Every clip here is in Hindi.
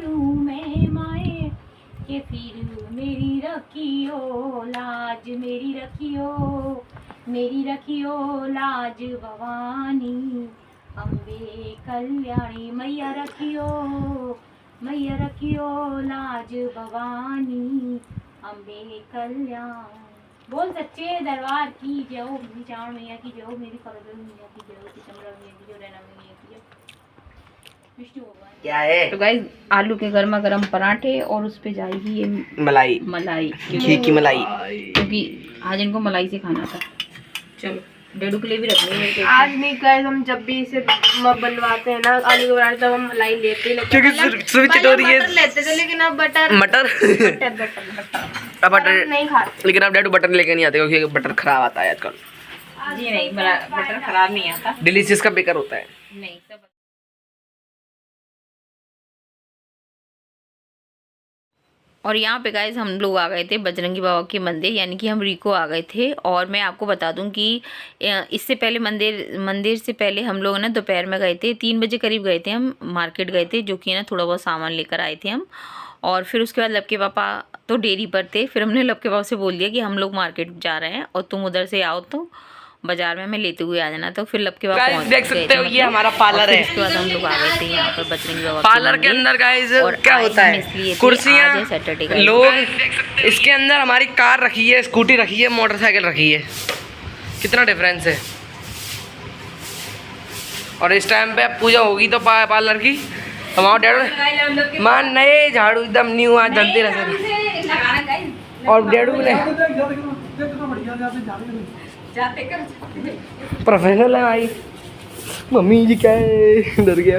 बोलूं मैं माए कि फिर मेरी रखियो लाज, मेरी रखियो लाज भवानी, अम्बे कल्याणी मैया रखियो लाज भवानी, अम्बे कल्याण। बोल सच्चे दरबार की जय हो, मेरी चावड़ मैया की जय हो, मेरी फरदल मैया की जय हो, सितम्बर मैया की जय, रैना मैया की जय, विष्णु भगवान क्या है। तो गाइस आलू के गर्मा गर्म पराठे और उस पे जाएगी ये मलाई घी की मलाई, क्योंकि आज इनको मलाई से खाना था। चलो डेडू के लिए भी रखनी है आज नहीं गाइस, हम जब भी इसे बनवाते हैं ना आलू के पराठे तब हम मलाई लेते क्योंकि सुबह चटोरी है लेते थे, लेकिन अब बटर नहीं खाते। लेकिन अब डैडू बटर लेके नहीं आते क्योंकि बटर खराब आता है आजकल। जी नहीं, बटर खराब नहीं आता, डिलीशियस का बेकार होता है। नहीं सब। और यहाँ पे गाइस हम लोग आ गए थे बजरंगी बाबा के मंदिर, यानी कि हम रीको आ गए थे। और मैं आपको बता दूं कि इससे पहले मंदिर से पहले हम लोग ना दोपहर में गए थे, 3 बजे करीब गए थे, हम मार्केट गए थे, जो कि ना थोड़ा बहुत सामान लेकर आए थे हम। और फिर उसके बाद लपके पापा तो डेयरी पर थे, फिर हमने लपके पापा से बोल दिया कि हम लोग मार्केट जा रहे हैं और तुम उधर से आओ तो बाजार में हमें लेते हुए आ जाना। तो फिर लपके पापा पहुंच देख सकते हो ये हमारा पार्लर है। उसके बाद हम लोग आ गए थे यहाँ पर बजरंगी बाबा पार्लर के अंदर गाइस क्या होता है, कुर्सियाँ, सैटरडे लोग, इसके अंदर हमारी कार रखी है, स्कूटी रखी है, मोटरसाइकिल रखी है, कितना डिफरेंस है। और इस टाइम पे पूजा होगी तो पार्लर की हमारा डैडू मान नए झाड़ू एकदम न्यू आज धनतेरस है। और डैडू ने प्रोफेशनल है भाई, मम्मी जी क्या है, डर गया।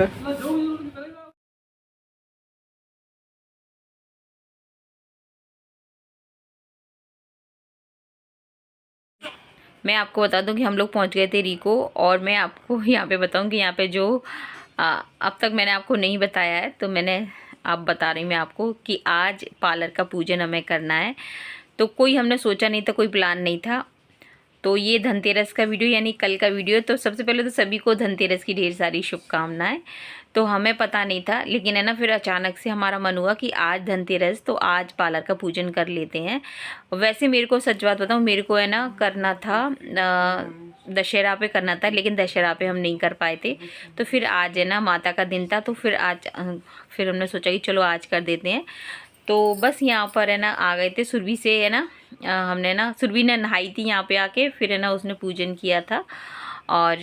मैं आपको बता दूं कि हम लोग पहुंच गए थे रीको। और मैं आपको यहाँ पे बताऊं कि यहाँ पे जो अब तक मैंने आपको नहीं बताया है, तो मैंने अब बता रही मैं आपको कि आज पार्लर का पूजन हमें करना है। तो कोई हमने सोचा नहीं था, कोई प्लान नहीं था। तो ये धनतेरस का वीडियो यानी कल का वीडियो। तो सबसे पहले तो सभी को धनतेरस की ढेर सारी शुभकामनाएं। तो हमें पता नहीं था, लेकिन है ना फिर अचानक से हमारा मन हुआ कि आज धनतेरस, तो आज पार्लर का पूजन कर लेते हैं। वैसे मेरे को सच बात बताऊँ, मेरे को है ना करना था दशहरा पे करना था, लेकिन दशहरा पे हम नहीं कर पाए थे। तो फिर आज है ना माता का दिन था, तो फिर फिर हमने सोचा कि चलो आज कर देते हैं। तो बस यहाँ पर है ना आ गए थे सुरभि से, है ना हमने ना सुरभि ने नहाई थी यहाँ पे आके, फिर है ना उसने पूजन किया था। और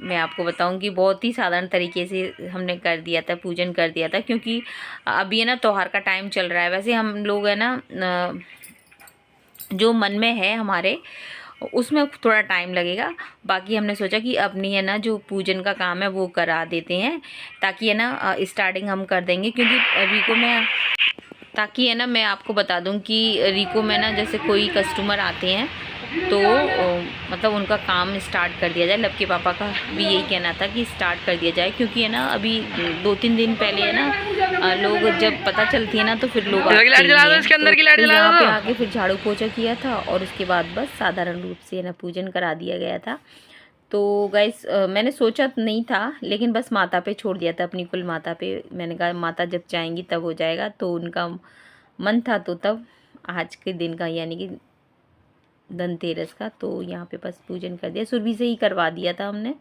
मैं आपको बताऊं कि बहुत ही साधारण तरीके से हमने कर दिया था, पूजन कर दिया था, क्योंकि अभी है ना त्योहार का टाइम चल रहा है। वैसे हम लोग है ना जो मन में है हमारे उसमें थोड़ा टाइम लगेगा। बाकी हमने सोचा कि अपनी है ना जो पूजन का काम है वो करा देते हैं, ताकि है ना स्टार्टिंग हम कर देंगे। क्योंकि रीको में, ताकि है ना मैं आपको बता दूं कि रीको में ना जैसे कोई कस्टमर आते हैं तो मतलब उनका काम स्टार्ट कर दिया जाए। लपके पापा का भी यही कहना था कि स्टार्ट कर दिया जाए, क्योंकि है ना अभी 2-3 दिन पहले है ना लोग जब पता चलती है ना तो फिर लोग यहाँ पे आके फिर झाड़ू पोछा किया था, और उसके बाद बस साधारण रूप से है ना पूजन करा दिया गया था। तो गाइस मैंने सोचा नहीं था, लेकिन बस माता पे छोड़ दिया था, अपनी कुल माता पे। मैंने कहा माता जब चाहेंगी तब हो जाएगा, तो उनका मन था, तो तब आज के दिन का यानी कि धनतेरस का तो यहाँ पे बस पूजन कर दिया। सुरभि से ही करवा दिया था हमने।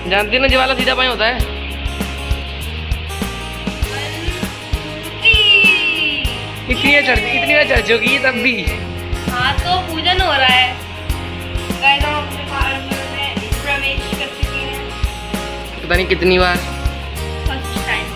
जानती ना जीवाला सीधा पानी होता है। इतनी बार चढ़ चुकी तब भी। हाँ तो पूजन हो रहा है, प्रवेश कर चुके हैं, पता नहीं कितनी बार। First time.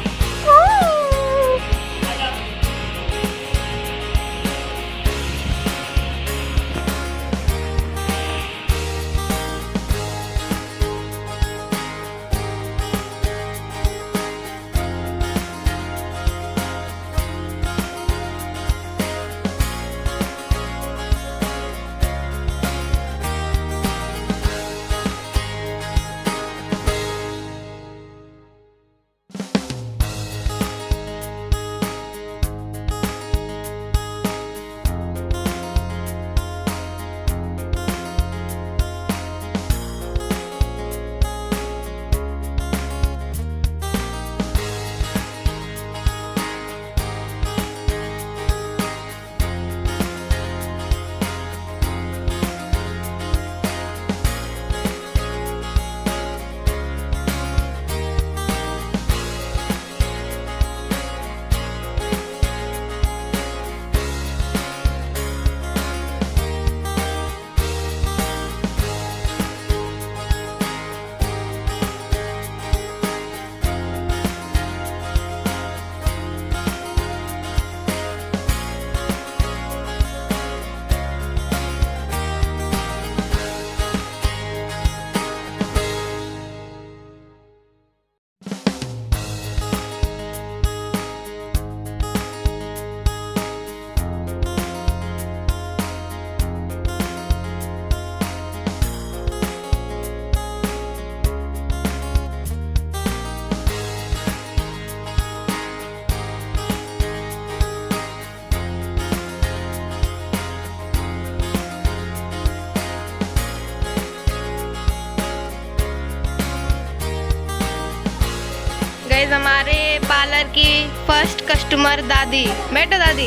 गाइस हमारे पार्लर की फर्स्ट कस्टमर दादी। बैठो दादी।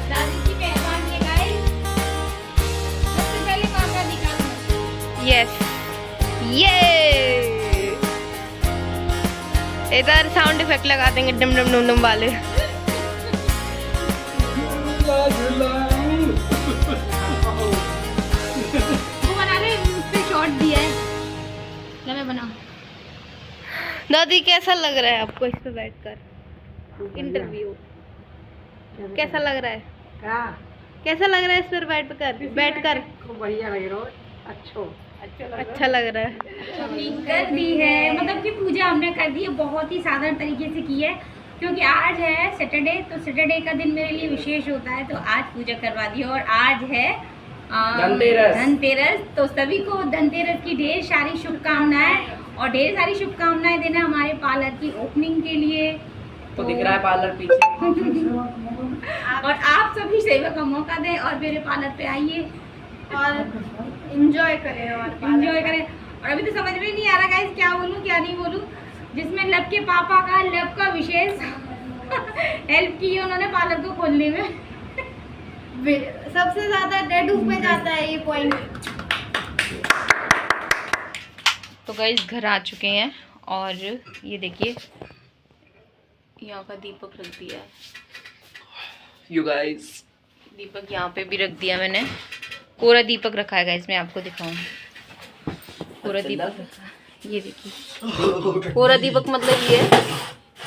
दादी की मेहरबानी है गाइस। सबसे पहले कैमरा दिखाओ। यस ये इधर साउंड इफेक्ट लगा देंगे डम डम डम डम वाले। वो बना ले, उस पे शॉट दिया है। ले मैं बनाऊं। दादी कैसा लग रहा है आपको इस पे बैठकर इंटरव्यू? कैसा लग रहा है? कैसा लग रहा है इस पर बैठकर? बढ़िया लग रहा है। अच्छा लग रहा है। कर दी है, मतलब कि पूजा हमने कर दी है, बहुत ही साधारण तरीके से की है, क्योंकि आज है सैटरडे, तो सैटरडे का दिन मेरे लिए विशेष होता है, तो आज पूजा करवा दी है। और आज है धनतेरस, तो सभी को धनतेरस की ढेर सारी शुभकामनाएं, और ढेर सारी शुभकामनाएं देना हमारे पार्लर की ओपनिंग के लिए। तो दिख रहा है पार्लर पीछे। और आप सभी सेवा का मौका दें और मेरे पार्लर पे आइए और एंजॉय करें एंजॉय करें। और अभी तो समझ में नहीं आ रहा गाइस क्या बोलूं क्या नहीं बोलूं, जिसमें लब के पापा का लब का विशेष हेल्प की है उन्होंने पार्लर को खोलने में। सबसे ज्यादा डेडू पे जाता है ये पॉइंट। तो गाइस घर आ चुके हैं, और ये देखिए यहाँ का दीपक रख दिया है। यू गाइस दीपक यहाँ पे भी रख दिया मैंने, कोरा दीपक रखा है गाइस, मैं आपको दिखाऊं। कोरा दीपक रखा है, ये देखिए कोरा दीपक, मतलब ये है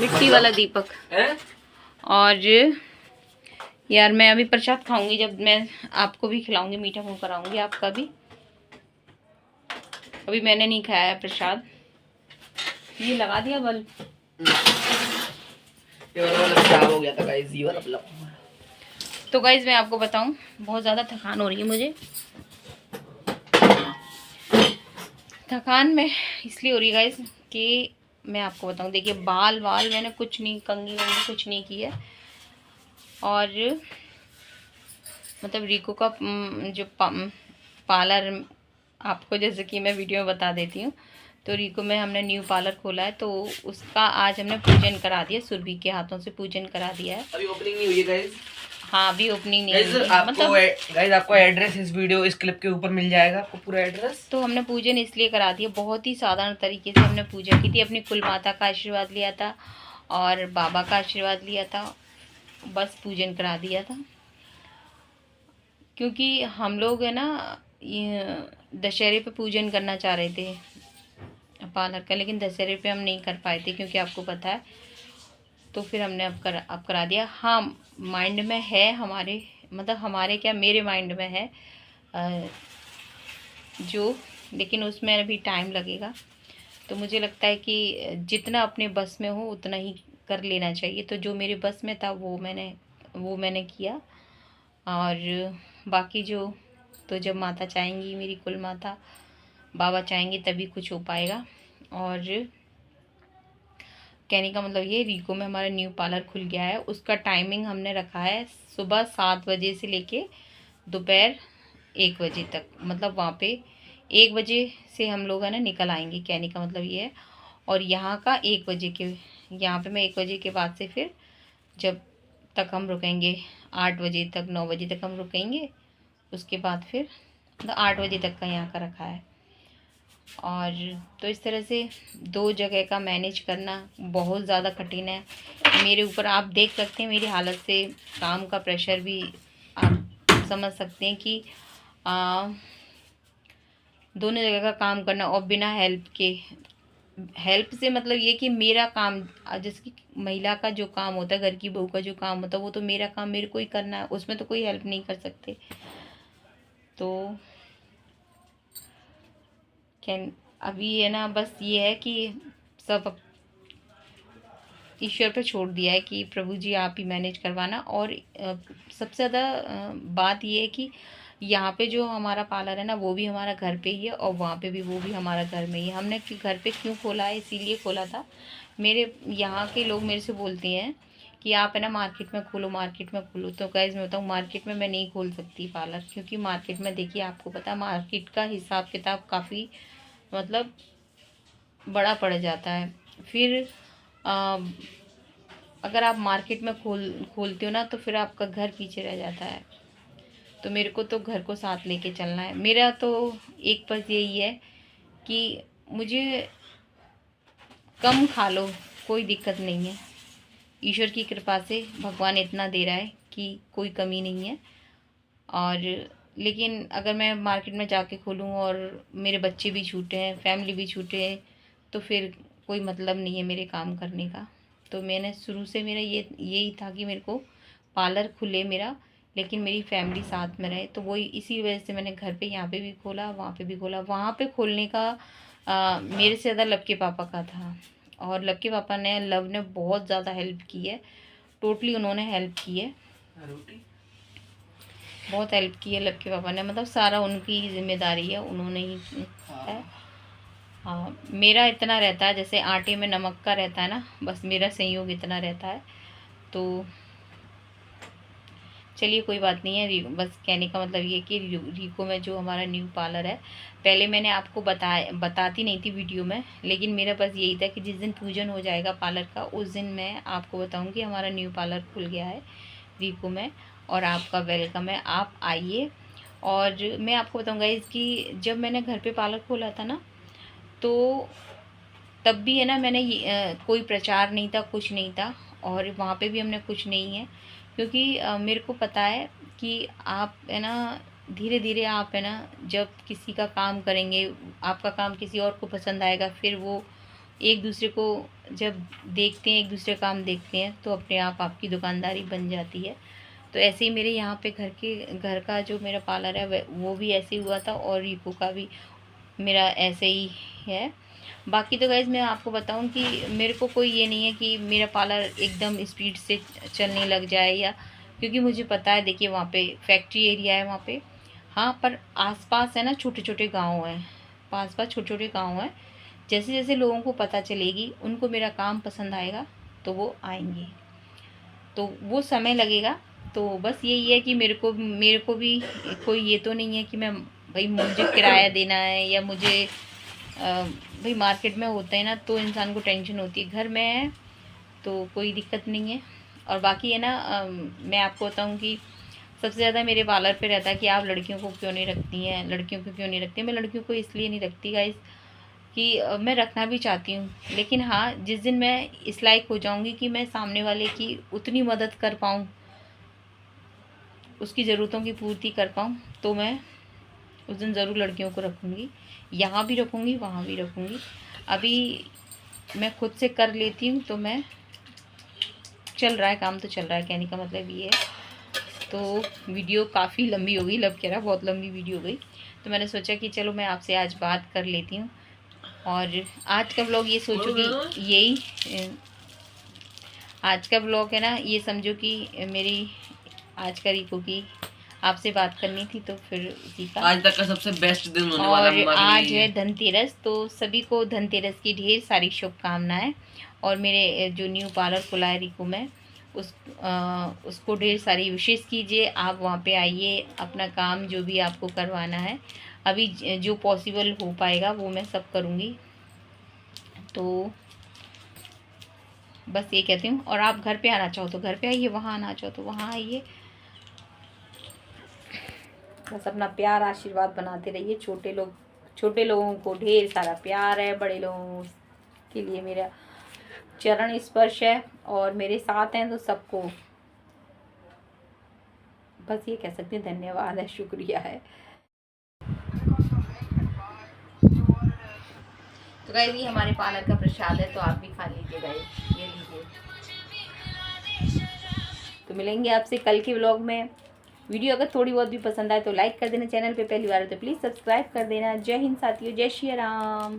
मिट्टी वाला दीपक। और यार मैं अभी प्रसाद खाऊंगी, जब मैं आपको भी खिलाऊंगी, मीठा मुंह कराऊंगी आपका भी। अभी मैंने नहीं खाया है प्रसाद। ये लगा दिया बल्ब, ये वाला बल्ब खराब हो गया था गाइस, ये वाला बल्ब। तो गाइज मैं आपको बताऊं, बहुत ज़्यादा थकान हो रही है मुझे। थकान में इसलिए हो रही है गाइज कि मैं आपको बताऊं, देखिए बाल मैंने कुछ नहीं, कंघी वंगी कुछ नहीं की है। और मतलब रिको का जो पार्लर, आपको जैसे कि मैं वीडियो में बता देती हूँ, तो रिको में हमने न्यू पार्लर खोला है, तो उसका आज हमने पूजन करा दिया, सुरभि के हाथों से पूजन करा दिया है। अभी ओपनिंग नहीं हुई है गाइस। हाँ अभी ओपनिंग नहीं हुई है। गाइस आपको एड्रेस इस वीडियो, इस क्लिप के ऊपर मिल जाएगा आपको पूरा एड्रेस। तो हमने पूजन इसलिए करा दिया, बहुत ही साधारण तरीके से हमने पूजा की थी, अपनी कुल माता का आशीर्वाद लिया था और बाबा का आशीर्वाद लिया था, बस पूजन करा दिया था। क्योंकि हम लोग है ना दशहरे पे पूजन करना चाह रहे थे पार्लर का, लेकिन दशहरे पे हम नहीं कर पाए थे, क्योंकि आपको पता है, तो फिर हमने अब करा दिया। हाँ माइंड में है हमारे, मतलब हमारे क्या, मेरे माइंड में है जो, लेकिन उसमें अभी टाइम लगेगा। तो मुझे लगता है कि जितना अपने बस में हो उतना ही कर लेना चाहिए। तो जो मेरे बस में था वो मैंने किया, और बाकी जो, तो जब माता चाहेंगी, मेरी कुल माता बाबा चाहेंगे, तभी कुछ हो पाएगा। और कहने का मतलब ये, रिको में हमारा न्यू पार्लर खुल गया है, उसका टाइमिंग हमने रखा है सुबह 7 बजे से लेके दोपहर 1 बजे तक। मतलब वहाँ पे 1 बजे से हम लोग है ना निकल आएंगे, कहने का मतलब ये है। और यहाँ का 1 बजे के, यहाँ पे मैं 1 बजे के बाद से फिर जब तक हम रुकेंगे 8 बजे तक, 9 बजे तक हम रुकेंगे, उसके बाद फिर मतलब 8 बजे तक का यहाँ का रखा है। और तो इस तरह से 2 जगह का मैनेज करना बहुत ज़्यादा कठिन है मेरे ऊपर। आप देख सकते हैं मेरी हालत से, काम का प्रेशर भी आप समझ सकते हैं कि दोनों जगह का काम करना, और बिना हेल्प से मतलब ये कि मेरा काम, जैसे कि महिला का जो काम होता है, घर की बहू का जो काम होता है, वो तो मेरा काम मेरे को ही करना है, उसमें तो कोई हेल्प नहीं कर सकते। तो अभी है ना, बस ये है कि सब ईश्वर पर छोड़ दिया है कि प्रभु जी आप ही मैनेज करवाना। और सबसे ज़्यादा बात ये है कि यहाँ पे जो हमारा पार्लर है ना, वो भी हमारा घर पे ही है, और वहाँ पे भी वो भी हमारा घर में ही है। हमने घर पे क्यों खोला है, इसीलिए खोला था। मेरे यहाँ के लोग मेरे से बोलते हैं कि आप है ना मार्केट में खोलो। तो गाइस मैं बताऊँ, मार्केट में मैं नहीं खोल सकती पार्लर, क्योंकि मार्केट में देखिए आपको पता है, मार्केट का हिसाब किताब काफ़ी मतलब बड़ा पड़ जाता है। फिर अगर आप मार्केट में खोलते हो ना तो फिर आपका घर पीछे रह जाता है। तो मेरे को तो घर को साथ लेके चलना है। मेरा तो एक बस यही है कि मुझे कम खा लो, कोई दिक्कत नहीं है। ईश्वर की कृपा से भगवान इतना दे रहा है कि कोई कमी नहीं है। और लेकिन अगर मैं मार्केट में जाके खोलूँ और मेरे बच्चे भी छूटे हैं, फैमिली भी छूटे हैं, तो फिर कोई मतलब नहीं है मेरे काम करने का। तो मैंने शुरू से मेरा यही था कि मेरे को पार्लर खुले मेरा, लेकिन मेरी फैमिली साथ में रहे। तो वही इसी वजह से मैंने घर पे यहाँ पे भी खोला, वहाँ पे भी खोला। वहाँ पे खोलने का मेरे से ज़्यादा लव के पापा का था, और लव के पापा ने, लव ने बहुत ज़्यादा हेल्प की है। टोटली उन्होंने हेल्प की है, बहुत हेल्प की है लव के पापा ने। मतलब सारा उनकी जिम्मेदारी है, उन्होंने ही है। हाँ, मेरा इतना रहता है जैसे आटे में नमक का रहता है ना, बस मेरा संयोग इतना रहता है। तो चलिए कोई बात नहीं है। बस कहने का मतलब ये कि रीको में जो हमारा न्यू पार्लर है, पहले मैंने आपको बताती नहीं थी वीडियो में, लेकिन मेरा बस यही था कि जिस दिन पूजन हो जाएगा पार्लर का, उस दिन मैं आपको बताऊंगी हमारा न्यू पार्लर खुल गया है रीको में, और आपका वेलकम है, आप आइए। और मैं आपको बताऊँगा इसकी, जब मैंने घर पे पार्लर खोला था ना, तो तब भी है ना मैंने कोई प्रचार नहीं था, कुछ नहीं था, और वहाँ पे भी हमने कुछ नहीं है, क्योंकि मेरे को पता है कि आप है ना धीरे धीरे आप है ना जब किसी का काम करेंगे, आपका काम किसी और को पसंद आएगा, फिर वो एक दूसरे को जब देखते हैं, एक दूसरे का काम देखते हैं, तो अपने आप आपकी दुकानदारी बन जाती है। तो ऐसे ही मेरे यहाँ पे घर का जो मेरा पार्लर है वो भी ऐसे ही हुआ था, और रीको का भी मेरा ऐसे ही है। बाकी तो गाइज़ मैं आपको बताऊं कि मेरे को कोई ये नहीं है कि मेरा पार्लर एकदम स्पीड से चलने लग जाए, या क्योंकि मुझे पता है, देखिए वहाँ पे फैक्ट्री एरिया है वहाँ पे। हाँ, पर आसपास है ना छोटे छोटे गांव हैं, पास पास छोटे छोटे गांव हैं। जैसे जैसे लोगों को पता चलेगी, उनको मेरा काम पसंद आएगा, तो वो आएंगे, तो वो समय लगेगा। तो बस यही है कि मेरे को भी कोई ये तो नहीं है कि मैं, भाई मुझे किराया देना है, या मुझे भाई मार्केट में होता है ना तो इंसान को टेंशन होती है, घर में है तो कोई दिक्कत नहीं है। और बाकी है ना मैं आपको बताऊँ कि सबसे ज़्यादा मेरे पार्लर पे रहता है कि आप लड़कियों को क्यों नहीं रखती हैं, लड़कियों को क्यों नहीं रखती। मैं लड़कियों को इसलिए नहीं रखती गाइस कि मैं रखना भी चाहती हूँ, लेकिन हाँ जिस दिन मैं इस लायक हो जाऊँगी कि मैं सामने वाले की उतनी मदद कर पाऊँ, उसकी ज़रूरतों की पूर्ति कर पाऊँ, तो मैं उस दिन ज़रूर लड़कियों को रखूँगी। यहाँ भी रखूँगी, वहाँ भी रखूँगी। अभी मैं खुद से कर लेती हूँ, तो मैं चल रहा है काम, तो चल रहा है, कहने का मतलब ये है। तो वीडियो काफ़ी लंबी हो गई, लब कह रहा बहुत लंबी वीडियो हो गई, तो मैंने सोचा कि चलो मैं आपसे आज बात कर लेती हूँ। और आज का ब्लॉग ये सोचो कि यही आज का ब्लॉग है ना, ये समझो कि मेरी आज का रीको की आपसे बात करनी थी, तो फिर उसी का आज तक का सबसे बेस्ट दिन होने वाला है। और आज है धनतेरस, तो सभी को धनतेरस की ढेर सारी शुभकामनाएं। और मेरे जो न्यू पार्लर खुला है रीको में, उसको ढेर सारी विशेष कीजिए। आप वहाँ पे आइए, अपना काम जो भी आपको करवाना है, अभी जो पॉसिबल हो पाएगा वो मैं सब करूँगी। तो बस ये कहती हूँ। और आप घर पे आना चाहो तो घर पे आइए, वहाँ आना चाहो तो वहाँ आइए। बस अपना प्यार आशीर्वाद बनाते रहिए। छोटे लोगों को ढेर सारा प्यार है, बड़े लोगों के लिए मेरा चरण स्पर्श है, और मेरे साथ हैं तो सबको बस ये कह सकते हैं धन्यवाद है, शुक्रिया है। तो गाइस ये हमारे पार्लर का प्रसाद है, तो आप भी खा लीजिए गाइस, ये लीजिए। तो मिलेंगे आपसे कल के व्लॉग में। वीडियो अगर थोड़ी बहुत भी पसंद आए तो लाइक कर देना, चैनल पे पहली बार है तो प्लीज़ सब्सक्राइब कर देना। जय हिंद साथियों, जय श्री राम।